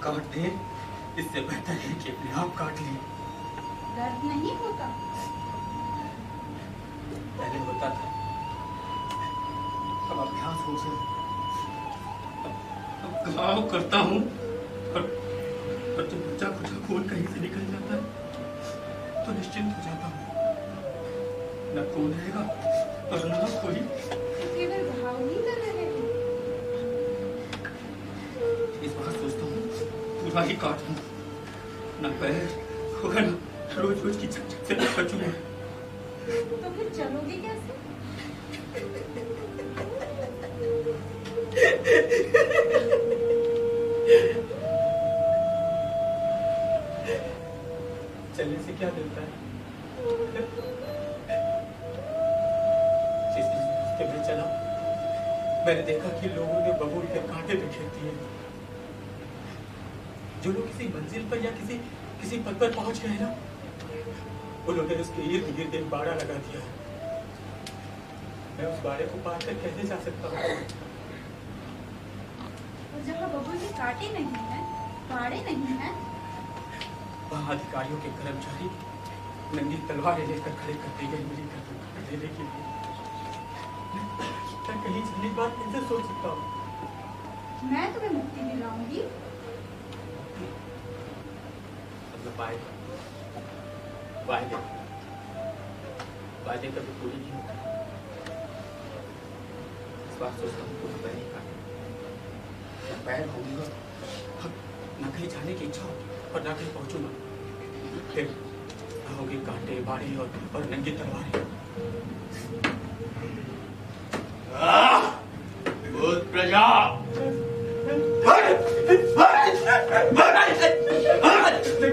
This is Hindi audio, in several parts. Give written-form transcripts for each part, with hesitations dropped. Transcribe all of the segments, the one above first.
काट दे इससे बेहतर है कि अपने आप काट ले। दर्द नहीं होता? पहले होता था, अब अभ्यास हो गया। अब घाव करता हूँ और जब बच्चा कुछ खून कहीं से निकल जाता है तो निश्चिंत हो जाता हूँ। न खून रहेगा और न कोई। केवल घाव ही कर रहे हैं। इस बार सोचता हूँ पूरा ही काट दूँ, न पैर होगा न रोज रोज की झकझक से बचूंगा। तो फिर चलोगे कैसे? चलने से क्या मिलता है? जिस रास्ते में चला मैंने देखा कि लोगों ने बबूल के कांटे बिखेर दिए। जो लोग किसी मंजिल पर या किसी पद पर पहुंच गए ना, उन्होंने उसके इर्द गिर्द एक बाड़ा लगा दिया है। मैं उस बाड़े को पार कर कैसे जा सकता हूँ? और जहाँ बबूल के कांटे नहीं है, बाड़े नहीं है, वहाँ अधिकारियों के कर्मचारी नंगी तलवारें लेकर खड़े कर दी गई मेरी गर्दन काट देने के लिए। मैं कहीं जाने की बात कैसे सोच सकता हूँ? मैं तुम्हें मुक्ति दिलाऊंगी। मतलब वायदे कभी पूरी नहीं होती। इस बार सोचता हूँ तो पैर नहीं काटे, पैर होऊंगा, न कहीं जाने की इच्छा होगी और न कहीं पहुंचूंगा। फिर होगी कांटे, बाड़ी और नंगी तलवारें। भूत प्रजा,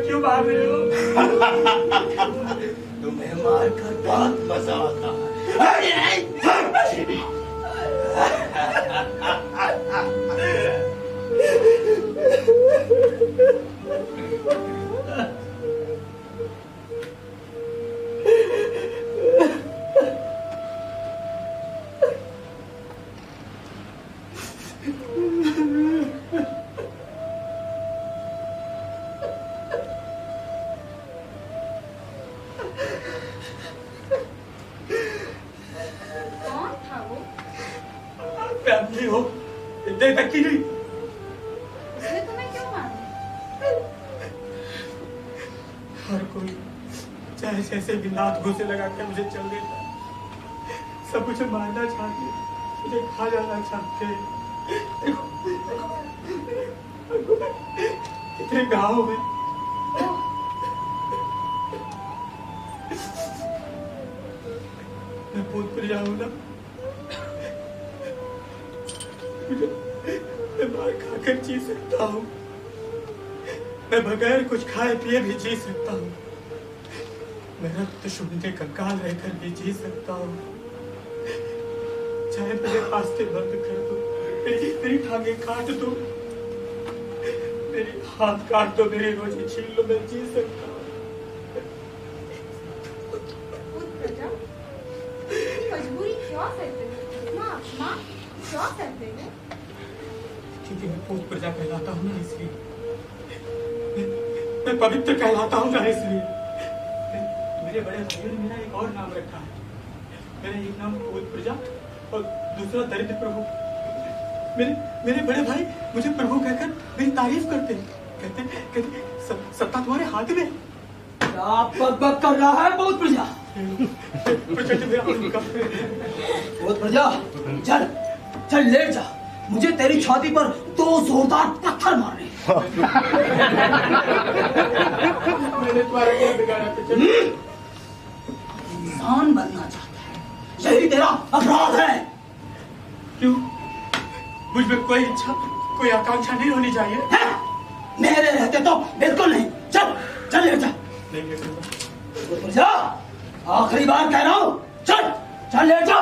क्यों मार रहे हो? तुम्हें मारकर बहुत मजा आता है। उसने तुम्हें क्यों मारा? हर कोई चाहे जैसे भी लात घूंसे लगा कर मुझे चल देता। सब मुझे मारना चाहते, मुझे खा जाना चाहते। इतने गाँव में मैं भूत प्रजा हूँ ना, मैं मार खाकर जी सकता हूँ, मैं बगैर कुछ खाए पिए भी जी सकता हूँ, मैं रक्त शून्य कंकाल रहकर भी जी सकता हूँ। चाहे मेरे रास्ते बंद कर दो, मेरी टांगे काट दो, मेरी हाथ काट दो, मेरी रोजी छीन लो, मैं जी सकता हूँ। मजबूरी क्यों सहते हो? इतना अपमान क्यों सहते हो? क्योंकि मैं भूत प्रजा कहलाता हूँ ना, इसलिए मैं पवित्र कहलाता हूँ ना, इसलिए मेरे बड़े भाइयों ने मेरा एक और नाम रखा है। मेरा एक नाम भूत प्रजा और दूसरा दरिद्र प्रभु। मेरे बड़े भाई मुझे प्रभु कहकर मेरी तारीफ करते हैं, कहते सत्ता तुम्हारे हाथ में। आप बक कर रहा है भूत प्रजा? भूत प्रजा, चल चल लेट जा, मुझे तेरी छाती पर 2 जोरदार पत्थर मारने। मैंने तुम्हारा क्या बिगाड़ा? इंसान बनना चाहता है, यही तेरा अपराध है। क्यों? मुझ में कोई इच्छा, कोई आकांक्षा नहीं होनी चाहिए? है? मेरे रहते तो बिल्कुल नहीं। चल चल लेट जा। नहीं लेटूंगा। भूत प्रजा, आखिरी बार कह रहा हूँ, चल चल लेट जा।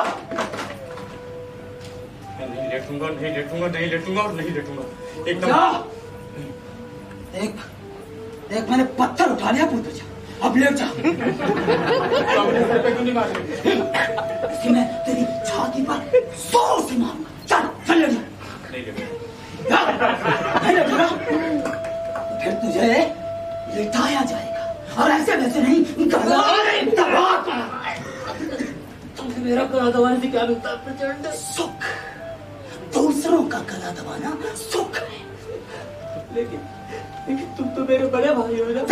नहीं लेटूंगा, नहीं लेटूंगा, नहीं लेटूंगा और नहीं लेटूंगा एकदम। देख मैंने पत्थर उठा लिया भूत प्रजा, अब लेट जा। इसी में तेरी छाती पर जोर से मारूंगा। चल चल लेट जा। नहीं लेटूंगा। नहीं लेट जा। गला दबाने से क्या मिलता है प्रचंड सुख। दूसरों का गला दबाना सुख है। लेकिन तुम तो मेरे बड़े भाई हो ना।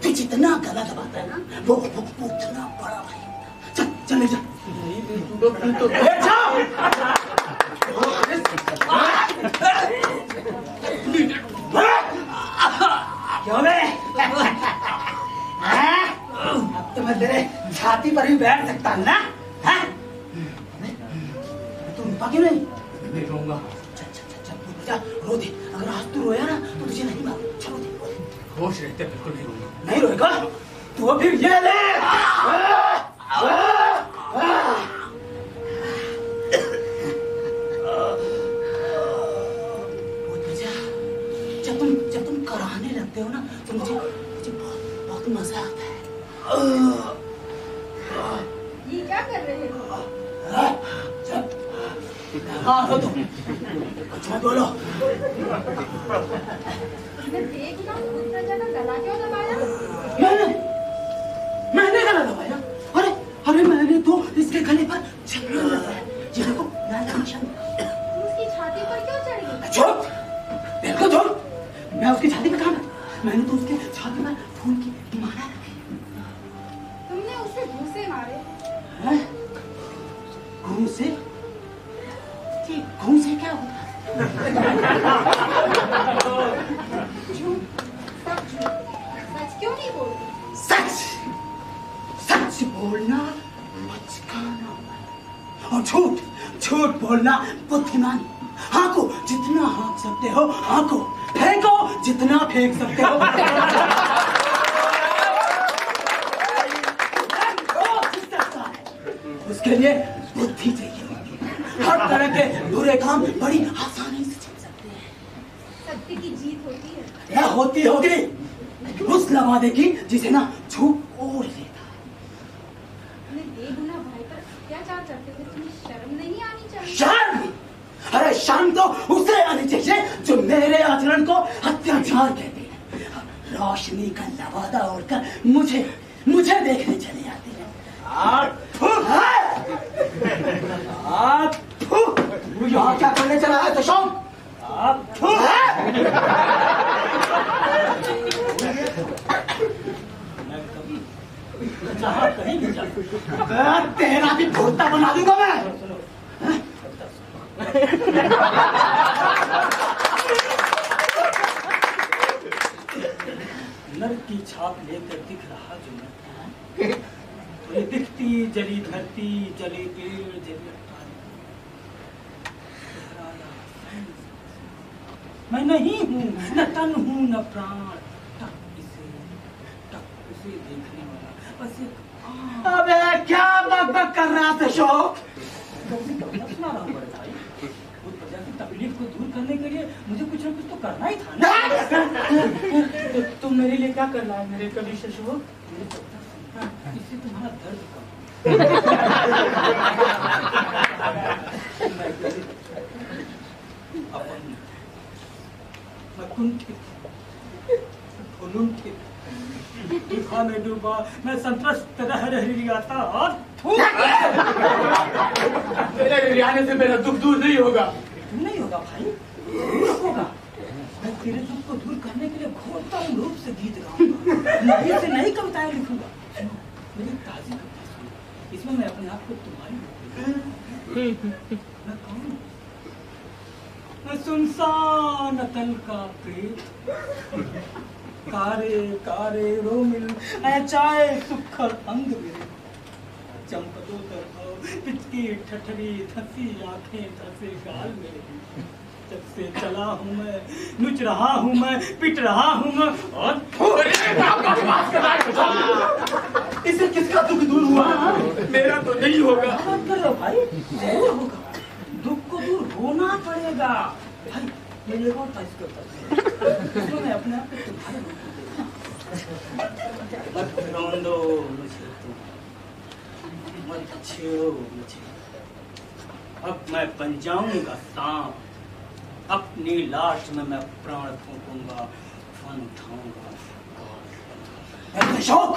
तू जितना गला दबाता है ना वो उतना बड़ा भाई होता है। चल चले जा। तो क्यों बे? अब तो मैं तेरे छाती पर ही बैठ सकता हूँ ना? तू रुपा क्यों नहीं? नहीं रहूंगा। चल चल चल चल जा, रो दे। अगर आज तू रोया ना तो तुझे नहीं मालूम। चलो दे। होश रहते बिल्कुल नहीं रहूंगा। नहीं रोएगा तो फिर ये ले। जब तुम कराने लगते हो ना तो मुझे बहुत मजा आता है। ये क्या कर रहे हो? हाँ हो तुम कुछ मत बोलो। मैं देख ना उतना ज्यादा गला क्यों दबाया? मैंने गला दबाया? अरे मैंने तो इसके गले पर छल्ला लगाया। जिसको उसकी छाती पर क्यों चढ़ गई? चुप! बिल्कुल चुप! मैं उसकी छाती पे कहा मैंने तो उसके छाती पर फूल की माला रखी। तुमने उसे घूंसे मारे। घूंसे? घूंसे क्या होता है? झूठ, सब झूठ। सच क्यों नहीं बोलती? सच बोलना बचकाना और झूठ बोलना बुद्धिमानी। हाँको जितना हाँक सकते हो हाँको, फेंको जितना फेंक सकते हो। उसके लिए बुद्धि चाहिए। हर तरह के बुरे काम बड़ी आसानी से चल सकते हैं। सत्य की जीत होती है। यह होती होगी उस लवादे की जिसे ना झूठ ओढ़ लेता है। अपने बेगुनाह भाई पर अत्याचार करते हुए तुम्हें शर्म नहीं आनी चाहिए? शर्म? अरे शर्म तो उसे आनी चाहिए जो मेरे आचरण को अत्याचार कहते हैं। रोशनी का लवादा ओढ़कर मुझे देखने चले आते हैं। यहाँ क्या करने चला है दशम? कहीं नहीं जा। तेरा भी भोता बना दूंगा मैं। नर की छाप लेकर दिख रहा जो नर, ये दिखती जली धरती जले पेड़ जले मैं नहीं हूँ, न तन हूँ न प्राण। टक उसे देखने वाला बस एक। अबे क्या बकबक कर रहा था शोक? सुना रहा हूँ बड़े भाई, उस प्रजा की तकलीफ को दूर करने के लिए मुझे कुछ न कुछ तो करना ही था ना। तो तुम मेरे लिए क्या करना है मेरे कवि शशोक? इससे तुम्हारा दर्द कम। मैं दुखा में डूबा, मैं संतुष्ट रह था और मेरे रियाने से मेरा दुख दूर नहीं होगा। क्यों नहीं होगा भाई? होगा। मैं तेरे दुख को दूर करने के लिए घोरता हूँ रूप से गीत गाऊंगा, नहीं से नई कविताएं लिखूंगा। मेरी ताजी कविता सुनो, इसमें मैं अपने आप को तुम्हारी मैं कौन? मैं सुनसान तन का प्रेत, कारे कारे रोमिल चाहे सुखर अंग मेरे, चमकदो तरफो पिचकी ठठरी धसी आंखें धसे गाल मेरे। जब से चला हूँ मैं, नुच रहा हूँ मैं, पिट रहा हूँ मैं और इसे किसका दुख दूर हुआ? मेरा तो नहीं होगा। करो भाई, जरूर होगा। दुख को दूर होना पड़ेगा भाई। मैं ये बहुत तारीफ करता हूँ, इसमें मैं अपने आप को तुम्हारे रूप में देखता हूँ। मत रोंदो मुझे तुम, मत छेड़ो मुझे। अब मैं बन जाऊंगा सांप, अपनी लाश में मैं प्राण फूंकूंगा, फन उठाऊंगा। शौक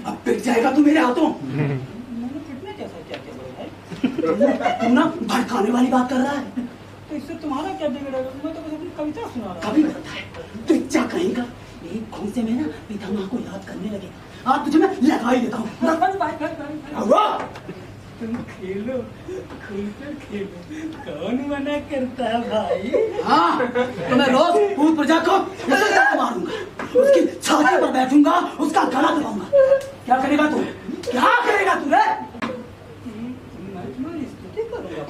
अब पिट जाएगा तू मेरे हाथों। मैंने कितने कैसा क्या क्या बोला भाई? तू ना भड़काने वाली बात कर रहा है। तो इससे तुम्हारा क्या बिगड़ेगा? मैं तो बस अपनी कविता सुना रहा कभी करता है तो क्या कहेगा? एक घूंसे में ना पिता माँ को याद करने लगेगा। आज तुझे मैं लगा ही देता हूँ। हूँ। तुम खेलो, खुलकर खेलो, कौन मना करता है भाई? हाँ, तो मैं रोज भूत प्रजा को ऐसे करके मारूंगा, उसकी छाती पर बैठूंगा, उसका गला दबाऊंगा। क्या करेगा तू? क्या करेगा तू रे? मैं तुम्हारी स्तुति करूंगा।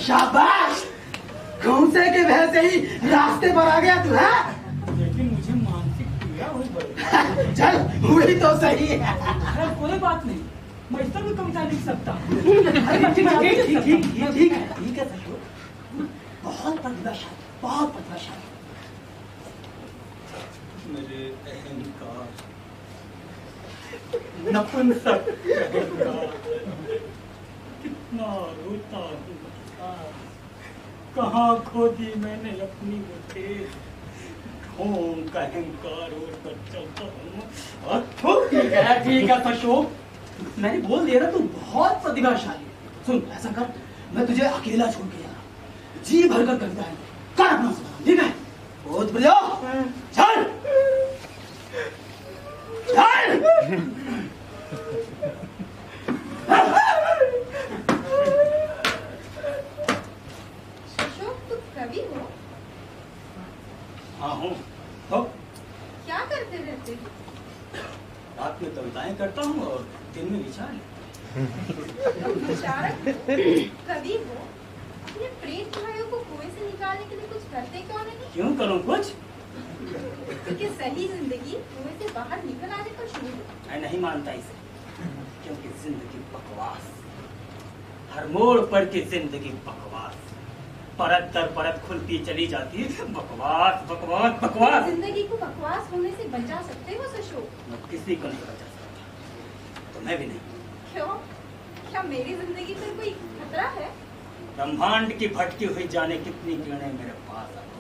शाबाश, घूंसे के भय से ही रास्ते पर आ गया तू है? लेकिन मुझे मानसिक पीड़ा हुई बड़ी। चल, वही तो सही है। अरे कोई बात नहीं, मैं इस तरह भी कविता लिख सकता हूँ। ठीक है सशु, बहुत प्रतिभाशाली, बहुत प्रतिभाशाली। मेरे अहंकार, नपुंसक अहंकार, कितना रोता हूँ। कहाँ खो दी मैंने अपनी मुठे, ढोंग का अहंकार और कर चलता हूँ। ठीक है सशु, मैंने बोल दिया ना तू बहुत प्रतिभाशाली। सुन, ऐसा कर, मैं तुझे अकेला छोड़ के जा रहा हूँ। जी भरकर कविता है, कर अपना सुना, ठीक है? बहुत बढ़िया, चल चल। अशोक, तुम कवि हो? हाँ हूँ। तो क्या करते रहते हो? रात में कविताएं करता हूँ और दिन में विचार। तुम विचारक कवि हो? ये प्रेत भाइयों को कुएं से निकालने के लिए कुछ करते क्यों नहीं? क्यों करूँ कुछ? क्योंकि सही जिंदगी कुएं से बाहर निकल आने पर शुरू हो। मैं नहीं मानता इसे, क्योंकि जिंदगी बकवास, हर मोड़ पर की जिंदगी बकवास, परत दर परत खुलती चली जाती है। बकवास बकवास बकवास। जिंदगी को बकवास होने से बचा सकते हो अशोक? मैं किसी को नहीं बचा सकता, तो मैं भी नहीं। क्यों? क्या मेरी जिंदगी पर कोई खतरा है? ब्रह्मांड की भटकी हुई जाने कितनी किरणें मेरे पास आती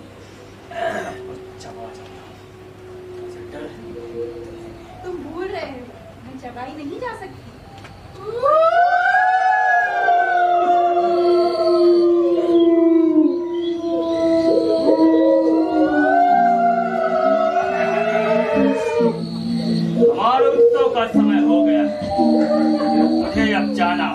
हैं और चबा जाता हूं। मुझे डर है। तुम भूल रहे हो, मैं चबाई नहीं जा सकती। हमारे उत्सव का समय हो गया, मुझे अब जाना